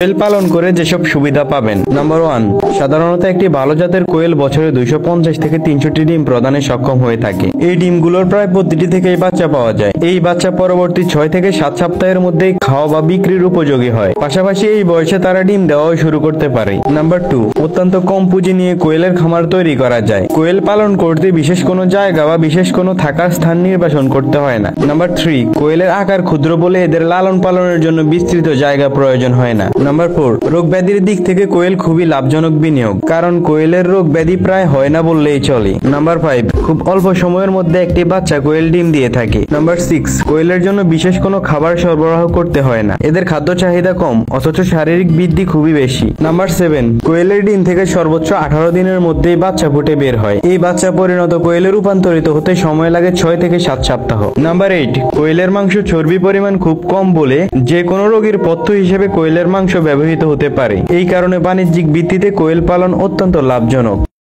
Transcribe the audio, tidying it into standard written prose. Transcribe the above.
কোয়েল পালন করে যেসব সুবিধা পাবেন। নাম্বার 1, সাধারণত একটি ভালো জাতের কোয়েল বছরে 250 থেকে 300টি ডিম প্রদানে সক্ষম হয়ে থাকে। এই ডিমগুলোর প্রায় প্রতিটি থেকেই বাচ্চা পাওয়া যায়। এই বাচ্চা পরবর্তী 6 থেকে 7 সপ্তাহের মধ্যেই খাওয়া বা বিক্রির উপযোগী হয়। পাশাপাশি এই বয়সে তারা ডিম দেওয়াও শুরু করতে পারে। নাম্বার 2, অত্যন্ত কম পুঁজি নিয়ে কোয়েলের খামার তৈরি করা যায়। কোয়েল পালন করতে বিশেষ কোনো জায়গা বা বিশেষ কোনো থাকার স্থান নির্বাচন করতে হয় না। নাম্বার 3, কোয়েলের আকার ক্ষুদ্র বলে এদের লালন পালনের জন্য বিস্তৃত জায়গা প্রয়োজন হয় না। নাম্বার 4, রোগ ব্যাধির দিক থেকে কোয়েল খুবই লাভজনক বিনিয়োগ, কারণ কোয়েলের রোগ ব্যাধি প্রায় হয় না বললেই চলে। নাম্বার 5, খুব অল্প সময়ের মধ্যে একটি বাচ্চা কোয়েল ডিম দিয়ে থাকে। নাম্বার 6, কোয়েলের জন্য বিশেষ কোনো খাবার সরবরাহ করতে হয় না। এদের খাদ্য চাহিদা কম, অথচ শারীরিক বৃদ্ধি খুবই বেশি। নাম্বার 7, কোয়েলের ডিম থেকে সর্বোচ্চ 18 দিনের মধ্যেই বাচ্চা ফুটে বের হয়। এই বাচ্চা পরিণত কোয়েলে রূপান্তরিত হতে সময় লাগে 6 থেকে 7 সপ্তাহ। নাম্বার 8, কোয়েলের মাংস চর্বি পরিমাণ খুব কম বলে যে কোনো রোগীর পথ্য হিসেবে কোয়েলের মাংস ব্যবহৃত হতে পারে। এই কারণে বাণিজ্যিক ভিত্তিতে কোয়েল পালন অত্যন্ত লাভজনক।